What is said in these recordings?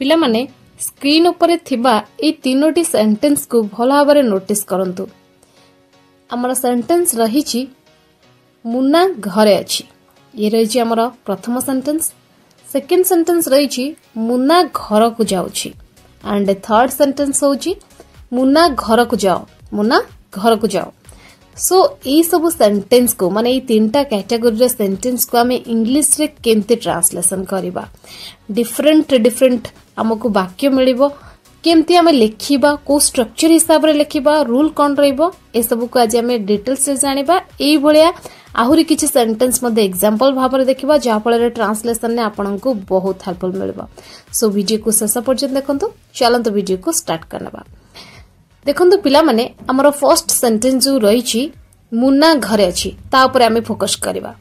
पिला माने स्क्रीन उपरे थिबा ए तीनोटी सेंटेंस को भल भाबरे नोटिस करंतु। हमर सेंटेंस रहिछि मुन्ना घरे अछि, ये रहिछि हमर प्रथम सेंटेंस। सेकंड सेंटेंस रहिछि मुन्ना घर को जाउछि एंड थर्ड सेंटेंस होछि मुन्ना घर को जाओ, मुन्ना घर को जाओ। सो ये सब सेंटेंस को माने ये तीनटा कैटेगरी रे सेंटेंस को हमें इंग्लिश रे केमते ट्रांसलेशन करबा, डिफरेंट डिफरेंट हमको वाक्य मिलिबो, केमती हमें लिखिबा, को स्ट्रक्चर हिसाब रे लिखिबा, रूल कोन रहइबो, ए सब को आज हमें डिटेल्स से जानिबा। एई भलिया आहुरी किछि सेंटेंस मध्ये एग्जांपल भाबरे देखिबा जा फल ट्रांसलेशन ने आपनको बहुत हेल्पफुल मिलबा। सो वीडियो को शेष पर्यंत देखंतु। चलंतु वीडियो को स्टार्ट करनबा। देखंतु पिला माने हमर फर्स्ट सेंटेंस जो रहिछि मुन्ना घरे अछि ता ऊपर हमें फोकस करबा।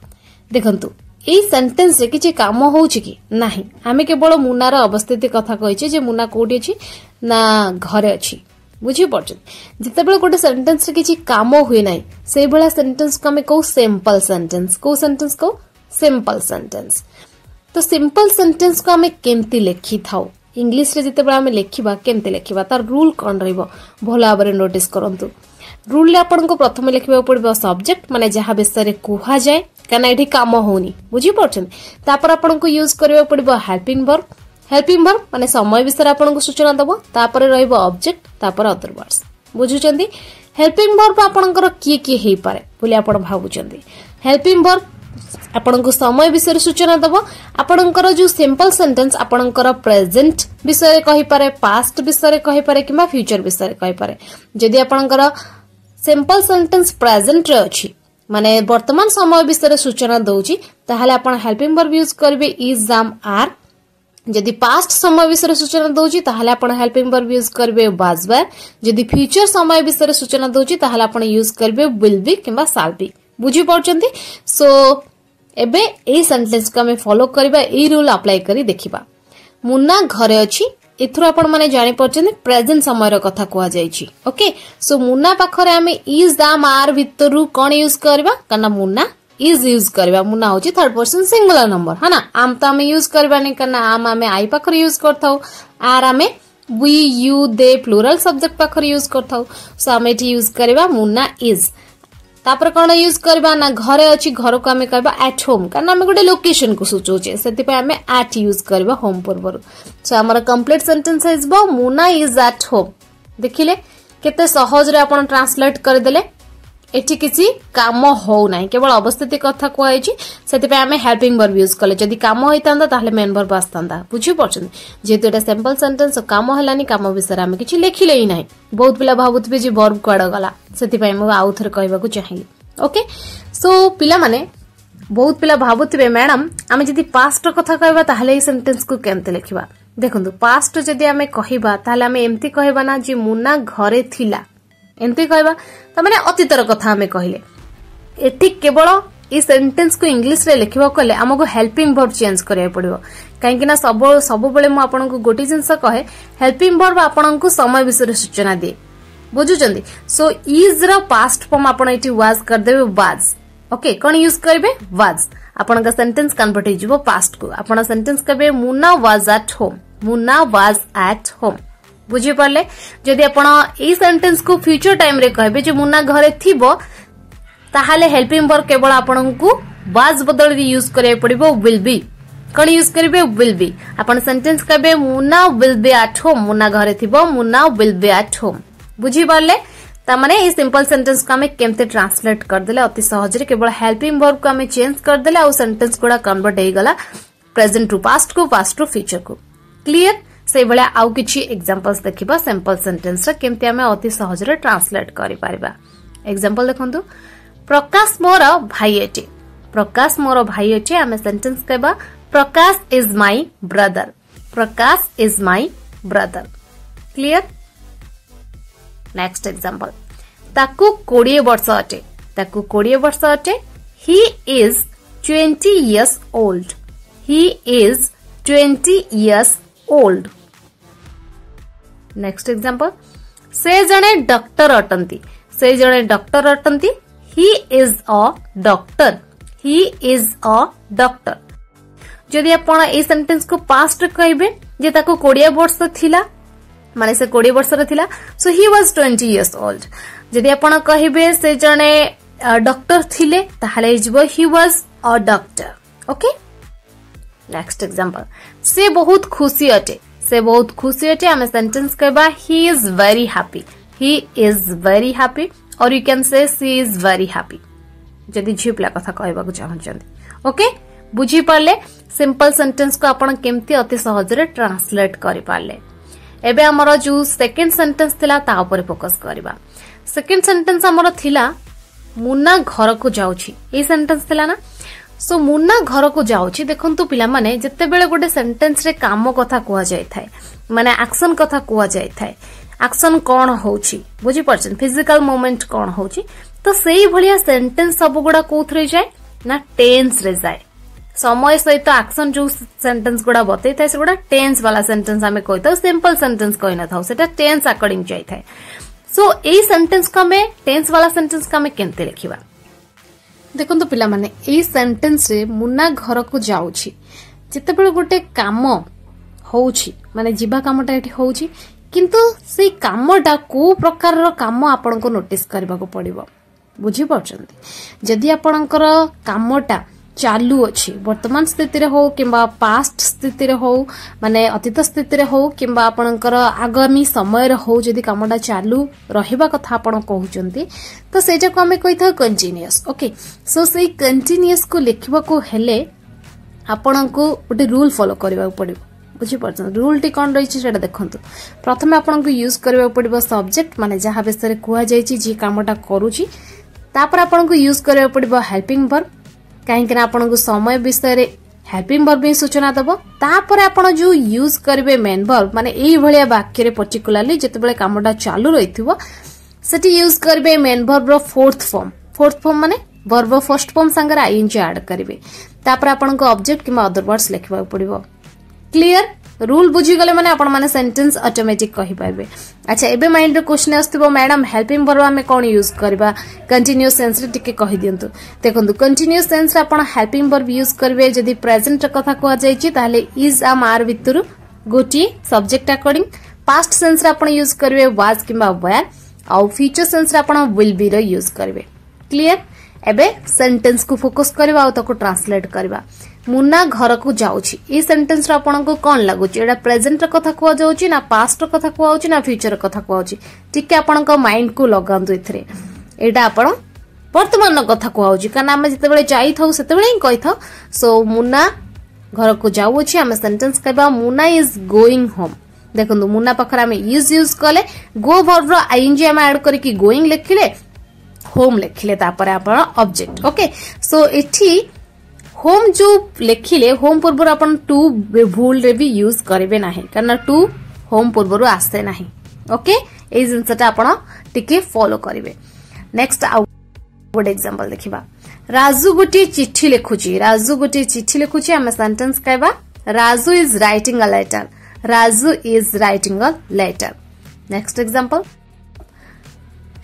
देखंतु ए सेंटेंस रे किछि काम होउछि कि नाही, हमें केवल मुन्नार अवस्थिति कथा कहिछि जे मुन्ना कोठी अछि ना घरे अछि। बुझी पड़छ जितेबेले गोटे सेंटेंस रे किछि काम हुए नाही सेई भला सेंटेंस को हमें को सिंपल सेंटेंस, को सेंटेंस को सिंपल सेंटेंस। तो सिंपल सेंटेंस को हमें केमती लिखि थाउ, इंग्लिश रे जितेबेले हमें लिखिबा केमती लिखिबा तार रूल कोन रहइबो भल भाबरे नोटिस करंतु। रूल ले आपन को प्रथम लिखिबा पड़िबो सब्जेक्ट माने जहा विषय रे कुहा जाय काना एठी काम होनी। बुझी पड़छन तापर आपन को यूज करबा पड़िबो हेल्पिंग वर्ब। हेल्पिंग वर्ब माने समय विषय आपन को सूचना दबो, तापर रहइबो ऑब्जेक्ट, तापर अदर वर्ड्स। बुझुचंदी हेल्पिंग वर्ब आपनकर की हेई पारे बोली आपन भाबुचंदी। हेल्पिंग वर्ब आपन को समय विषय सूचना दबो। आपनकर जो सिंपल सेंटेंस आपनकर प्रेजेंट विषय कहि पारे, पास्ट विषय कहि पारे किबा फ्यूचर विषय कहि पारे। जदि आपनकर सिंपल सेंटेंस प्रेजेंट रे अछि माने वर्तमान समय विषय सूचना दउची ताहाले आपण हेल्पिंग वर्ब यूज करबे इज, एम, आर। जदि पास्ट समय विषय सूचना दउची ताहाले आपण हेल्पिंग वर्ब यूज करबे वाज, वर। जदि फ्यूचर समय विषय सूचना दउची ताहाले आपण यूज करबे विल बी किबा शैल बी। बुझी पड़चंती। सो एबे ए सेंटेंस को हमें फॉलो करबा, ए रूल अप्लाई करी देखिबा। मुन्ना घरे अछि एथुर आपण माने जानि परछन प्रेजेंट समय रो कथा कोआ जाईची। ओके सो मुन्ना पाखरे हमें इज, एम, आर भितरु कोन यूज करबा कना मुन्ना इज यूज करबा। मुन्ना होची थर्ड पर्सन सिंगुलर नंबर है ना, आम तो हमें यूज करबा नै कना आम हमें आई पाखरे यूज करथाउ, आर हमें we, you, they plural subject पाखरे यूज करथाउ। सो हमें एठी यूज करबा मुन्ना इज। तापर कोन यूज करबा ना घरे अछि, घर को हमें कहबा एट होम कारण हमें गोटे लोकेशन को सूचौचे सेति पे हमें एट यूज करबा होम पूर्वरु। सो हमर कंप्लीट सेंटेंस हिजबो मुन्ना इज एट होम। देखिले केते सहज रे आपण ट्रांसलेट कर देले। एठी किछि काम हो नाही, केवल अवस्थिति कथा कोआइछि सेति पे हमें हेल्पिंग वर्ब यूज करले। जदि काम होइतांदा ताहले मेन वर्ब आस्तांदा। बुझि पछन जेतु एटा सिंपल सेंटेंस काम हलानी, काम विषय हमें किछि लेखिले ही नाही। बहुत पिला भाबुतबे जे वर्ब कोड गला सेति पे हम आउ थर कहबा को चाहिए। ओके सो पिला माने बहुत पिला भाबुतबे मैडम आमे जदि पास्ट कथा कहबा ताहले ई सेंटेंस को केमते लिखिबा। देखंतु पास्ट जदि हमें कहबा ताहले हमें एम्ति कहबा ना जे मुन्ना घरे थिला, एम्ति कहबा त माने अतीतर कथा हमें कहले। एठी केवल ई सेंटेंस को इंग्लिश रे लिखिबा कहले हमको हेल्पिंग वर्ब चेंज करिया पड़िबो। काहे कि ना सब बेले मु आपन को गोटी जिंस कहे हेल्पिंग वर्ब आपन को समय विषय सूचना दे। बुझुचंदी। सो इज रो पास्ट फॉर्म आपन एठी वाज कर देबे वाज। ओके कोन यूज करबे वाज। आपन का सेंटेंस कन्वर्ट हो जिवो पास्ट को। आपन सेंटेंस कहबे Munna was at home, Munna was at home. बुझी पाले जदि आपण ए सेंटेंस को फ्यूचर टाइम रे कहबे जे मुन्ना घरे थिबो ताहाले हेल्पिंग वर्ब केवल आपण को वाज बदल यूज करे पड़िबो विल बी। कोन यूज करबे विल बी। आपण सेंटेंस कहबे मुन्ना विल बी एट होम, मुन्ना घरे थिबो, मुन्ना विल बी एट होम। बुझी पाले ता माने ए सिंपल सेंटेंस को हमें केमते ट्रांसलेट कर देले अति सहज रे केवल हेल्पिंग वर्ब को हमें चेंज कर देले आ सेंटेंस कोडा कन्वर्ट हे गला प्रेजेंट टू पास्ट को, पास्ट टू फ्यूचर को। क्लियर से बळे आउ किछि एग्जांपल्स देखिबा सिंपल सेंटेंस रे केमते हमें अति सहज रे ट्रांसलेट करि परिबा। एग्जांपल देखंतु प्रकाश मोर भाई अटे। प्रकाश मोर भाई अटे हमें सेंटेंस कहबा Prakash is my brother. Prakash is my brother. Clear. Next example ताकू 20 वर्ष अटे। ताकू 20 वर्ष अटे। He is 20 years old. He is 20 years old. Next example से जणे डॉक्टर अटंती। से जणे डॉक्टर अटंती। He is a doctor. He is a doctor. जदि आपण ए सेंटेंस को पास्ट कहबे जे ताको 20 वर्ष थिला माने से 20 वर्ष रा थिला सो ही वाज 20 इयर्स ओल्ड जदि आपण कहबे से जने डॉक्टर थिले ताहाले जिवो he was a doctor okay next example से बहुत खुशी अटे से बहुत खुशी अटे हमें सेंटेंस कहबा ही इज वेरी हैप्पी और you can say she is very happy जदि झियो पिला कथा कहबा को चाहछन्ती ओके बुझी पारले सिंपल सेंटेंस को आपण केमती अति सहज रे ट्रांसलेट करि पारले एबे हमर जो सेकंड सेंटेंस थिला ता ऊपर फोकस करबा सेकंड सेंटेंस हमर थिला मुन्ना घर को जाउछि ए सेंटेंस थिला ना सो मुन्ना घर को जाउछि देखंतु पिला माने जत्ते बेले गोटे सेंटेंस रे काम कथा कुआ जाय थाए माने एक्शन कथा कुआ जाय थाए एक्शन कोन होउछि बुझी परछन फिजिकल मोमेंट कोन होउछि तो सेही भलिया सेंटेंस सब गुडा कोथरे जाय ना टेंस रे जाय समय सहित एक्शन जो सेंटेंस गुडा बतै थाए से गुडा टेंस वाला सेंटेंस हमें कहता सिंपल सेंटेंस कहि न थाउ सेटा टेंस अकॉर्डिंग जाय थाए सो ए सेंटेंस को हमें टेंस वाला सेंटेंस को हमें केनते लिखिबा देखंतु पिला माने ए सेंटेंस रे मुन्ना घर को जाउछि जते बेले गोटे काम होउछि माने जीवा कामटा एठी होउछि किंतु से कामटा को प्रकार रो काम आपन को नोटिस करबा को पड़िबो बुझी परछंती जदि आपनकर कामटा चालू अछि वर्तमान स्थिति रे हो किबा पास्ट स्थिति रे हो माने अतीत स्थिति रे हो किबा आपनकर आगामी समय रे हो जदि कामटा चालू रहिबा कथा आपण कहउचंती तो सेटा को हमें कहिथा कंटीन्यूअस ओके सो से कंटीन्यूअस को लिखबा को हेले आपण को गोटे रूल फॉलो करबा पड़िबो बुझी परछन रूल टी कोन रहिछि सेटा देखंतु प्रथमे आपण को यूज करबा पड़िबो सब्जेक्ट माने जहा विषय रे कुआ जायछि जे कामटा करूछि तापर आपण को यूज करबा पड़िबो हेल्पिंग वर्ब कहीं कि आपण को समय विषय रे हेल्पिंग वर्ब भी सूचना दबो तापर आपण जो यूज करबे मेन वर्ब माने एई भलिया वाक्य रे पर्टिकुलरली जते बेले कामटा चालू रहिथिबो सेटी यूज करबे मेन वर्ब रो फोर्थ फॉर्म माने वर्ब फर्स्ट फॉर्म संगे आईएनजी ऐड करबे तापर आपण को ऑब्जेक्ट किमा अदर वर्ड्स लिखबा पड़िबो क्लियर रूल बुझी गले माने आपण माने सेंटेंस ऑटोमेटिक कहि पाइबे अच्छा एबे माइंड रे क्वेश्चन आस्तबो मैडम हेल्पिंग वर्ब हमें कोन यूज करबा कंटीन्यूअस सेंस रे टिके कहि दियंतु देखंतु कंटीन्यूअस सेंस रे आपण हेल्पिंग वर्ब यूज करबे जदी प्रेजेंट रे कथा को जायछि ताले इज आ मार भितरु गोटी सब्जेक्ट अकॉर्डिंग पास्ट सेंस रे आपण यूज करबे वाज किबा वेयर आ फ्यूचर सेंस रे आपण विल बी रो यूज करबे क्लियर एबे सेंटेंस को फोकस करबा आ ताको ट्रांसलेट करबा मुन्ना घर को जाउछि ए सेंटेंस रा आपण को कोन लागुछि एडा प्रेजेंट र कथा कुआ जाउछि ना पास्ट र कथा कुआ जाउछि ना फ्यूचर र कथा कुआ जाउछि ठीक है आपण को माइंड को लगांतु इथरे एडा आपण वर्तमान र कथा कुआ जाउछि काना हम जते बेले जाई थाउ सेते बेले ही कहि थाउ सो मुन्ना घर को जाउछि हम सेंटेंस कहबा मुन्ना इज गोइंग होम देखंतु मुन्ना पखरा हम यूज कले गो वर्ब रो आईएनजी हम ऐड करी कि गोइंग लिखिले होम लिखिले तापर आपण ऑब्जेक्ट ओके सो एठी होम जो लिखिले होम पूर्व अपन टू भूल रे भी यूज करबे नाही कारण टू होम पूर्व आसे नाही ओके ए जिनसटा आपण टिके फॉलो करिवे नेक्स्ट आउट एग्जांपल देखिबा राजू गोटी चिट्ठी लिखुची हम सेंटेंस कहबा Raju is writing a letter next example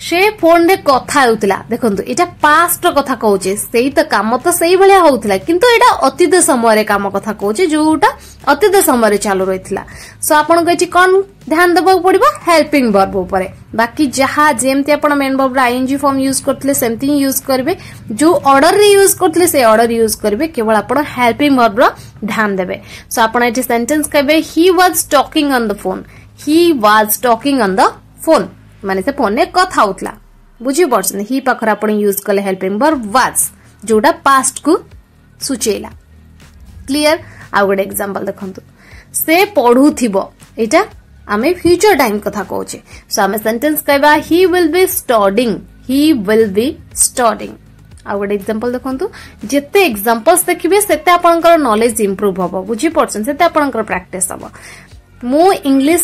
से फोन रे कथा होउतिला देखंतु एटा पास्ट रो कथा कहउचे सेही त काम त सेही भलिया होउतिला किंतु एटा अतीत समय रे काम कथा कहउचे जोटा अतीत समय रे चालू रहितला सो आपण को एटी कोन ध्यान देबो पड़िबो हेल्पिंग वर्ब ऊपर बाकी जहा जेमति आपण मेन वर्ब रा आईएनजी फॉर्म यूज करथले सेमति ही यूज करबे जो ऑर्डर रे यूज करथले से ऑर्डर यूज करबे केवल आपण हेल्पिंग वर्ब रो ध्यान देबे सो आपण एटी सेंटेंस कहबे he was talking on the phone माने से फोन ने कथा होतला बुझी परछन ही पखर आपण यूज कले हेल्पिंग वर्ब वाज जोडा पास्ट को सूचेला क्लियर आ गुड एग्जांपल देखंतु से पढुथिबो एटा आमे फ्यूचर टाइम कथा कहउचे सो आमे सेंटेंस कहबा ही विल बी स्टडीिंग आ गुड एग्जांपल देखंतु जत्ते एग्जांपल्स देखिबे सेते आपनकर नॉलेज इंप्रूव हबो बुझी परछन सेते आपनकर प्रैक्टिस हबो मु इंग्लिश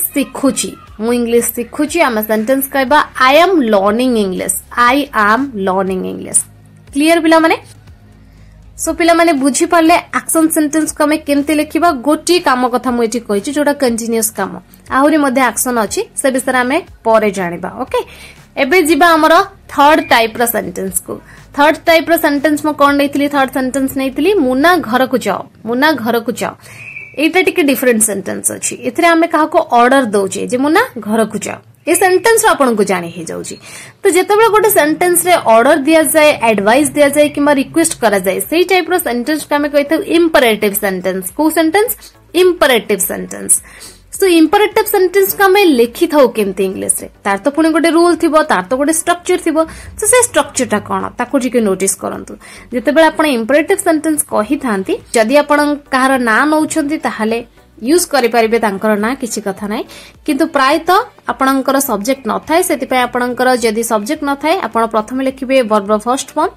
सिखुची आम सेंटेंस कहबा I am learning English clear पिला माने सो पिला माने बुझी पारले एक्शन सेंटेंस को हमें केमते लिखिबा गोटी काम कथा मु एठी कहिची जोटा कंटीन्यूअस काम आहुरी मध्ये एक्शन अछि से विषय हमें परे जानिबा ओके एबे जिबा हमर थर्ड टाइप रो सेंटेंस को थर्ड टाइप रो सेंटेंस मो कोन नैथिली थर्ड सेंटेंस नैथिली मुना घर को जाओ मुना घर को जाओ एटा टिके डिफरेंट सेंटेंस अछि एथरे हमें कहा को ऑर्डर दोचे जे मुना घर को जाओ ए सेंटेंस आपन को जानि हे जाउची तो जेतेबेले गोटे सेंटेंस रे ऑर्डर दिया जाए एडवाइस दिया जाए किमा रिक्वेस्ट करा जाए सेही टाइप रो सेंटेंस का हमें कहते इंपरेटिव सेंटेंस को sentence imperative sentence so imperative sentence का हमें लिखि थाउ केमते इंग्लिश रे तार तो पुनी गोटे रूल थिबो तार तो गोटे स्ट्रक्चर थिबो तो से स्ट्रक्चर टा कोन ताको जिके नोटिस करंतु जेतेबेले आपण इंपरेटिव सेंटेंस कहि थांती जदी आपण कहार ना नउछंती ताहाले यूज करि परिबे तांकर ना किछि कथा नै किंतु प्राय तो आपणकर सब्जेक्ट न थाए सेति पे आपणकर जदी सब्जेक्ट न थाए आपण प्रथम लिखिबे वर्ब फर्स्ट फॉर्म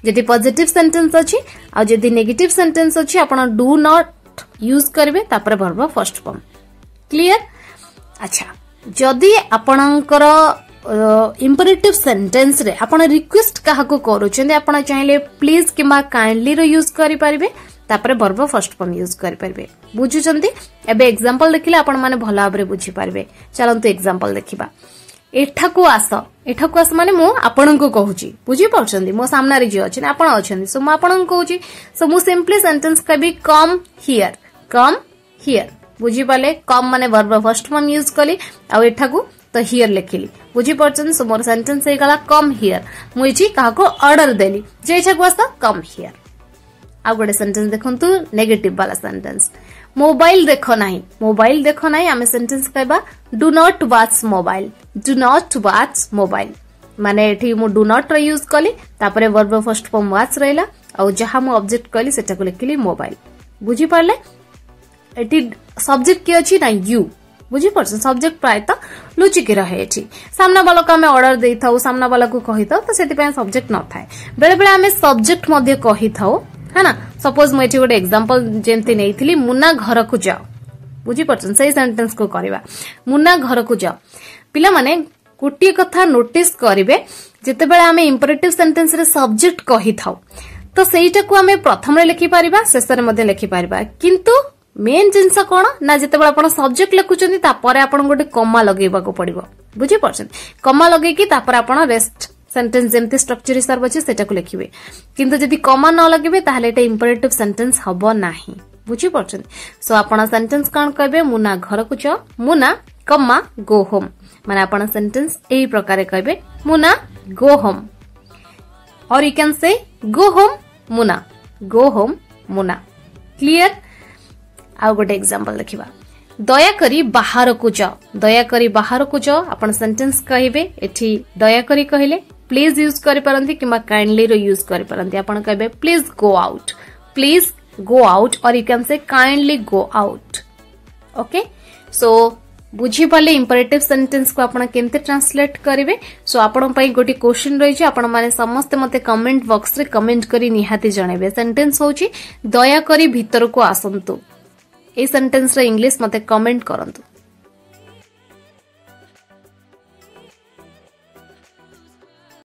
जदी पॉजिटिव सेंटेंस अछि आ जदी नेगेटिव सेंटेंस अछि आपण डू नॉट यूज करबे तापर वर्ब फर्स्ट फॉर्म क्लियर अच्छा जदी आपणकर इंपरेटिव सेंटेंस रे आपण रिक्वेस्ट काहा को करूछन आपण चाहिले प्लीज किमा काइंडली रो यूज करि परिबे तापर वर्ब फर्स्ट फॉर्म यूज करि परिबे बुझुचंती एबे एग्जांपल देखिले आपण माने भलो भाबरे बुझी पारबे चलंतु एग्जांपल देखिबा एठाकू आस माने मु आपन को कहूची बुझी परछंती मो सामना रे जे अछि ना आपण अछंती सो मु आपन को कहूची सो मु सिंपली सेंटेंस कबी कम हियर बुझी पाले कम माने वर्ब फर्स्ट फॉर्म यूज कली आ एठाकू तो हियर लिखिली बुझी परछंती सो मोर सेंटेंस हे गला कम हियर मु इची काहा को order Delhi J एठाकू us come here आ गोटे सेंटेंस देखंतु नेगेटिव वाला सेंटेंस मोबाइल देखो नाही आमे सेंटेंस कहबा डू नॉट वॉच मोबाइल माने एठी मु डू नॉट रो यूज कली तापरे वर्ब फर्स्ट फॉर्म वॉच रहला आ जहा मु ऑब्जेक्ट कली सेटा को लिखली मोबाइल बुझी पारले एठी सब्जेक्ट के अछि ना यू बुझी परछन सब्जेक्ट प्राय त लुचि के रहे एठी सामना वाला को हमें ऑर्डर देई थाउ सामना वाला को कहि थाउ तो सेति पे सब्जेक्ट न थाए बेले बेले हमें सब्जेक्ट मध्ये कहि थाउ है ना सपोज मु एठी गोटे एग्जांपल जेमति नेइथिली मुन्ना घर को जाओ बुझी परछन सही सेंटेंस को करबा मुन्ना घर को जाओ पिला माने गोटी कथा नोटिस करिवे जते बेले हमें इंपरेटिव सेंटेंस रे सब्जेक्ट कहि थाउ तो सेइटा को हमें प्रथम रे लिखि परिबा शेष रे मध्ये लिखि परिबा किंतु मेन जिंस कोन ना जते बेले आपण सब्जेक्ट लिखुचंती ता परे आपण गोटे कॉमा लगेबा को पड़िबो बुझी परछन कॉमा लगे की ता पर आपण रेस्ट सेंटेंस जेमते स्ट्रक्चर हिसाब अछि सेटा को लिखिबे किंतु जदी कॉमा न लगेबे ताहले एटा इंपरेटिव सेंटेंस हबो नाही बुझी परछन सो आपण सेंटेंस कोन कहबे मुना घर को जाओ मुना कॉमा गो होम माने आपण सेंटेंस एई प्रकार कहबे मुना गो होम और you can say go home Muna clear आ गोटे एग्जांपल देखिबा दया करी बाहर को जाओ आपण सेंटेंस कहबे एठी दया करी कहले प्लीज यूज करि परंती किमा काइंडली रो यूज करि परंती आपण कहबे प्लीज गो आउट और you can say kindly go out okay so बुझी पाले इंपरेटिव सेंटेंस को आपण केमते ट्रांसलेट करिवे सो आपण पई गोटी क्वेश्चन रही छै आपण माने समस्त मते कमेंट बॉक्स रे कमेंट करी निहाती जणेबे सेंटेंस होची दया करी भीतर को आसंतु ए सेंटेंस रे इंग्लिश मते कमेंट करंतु।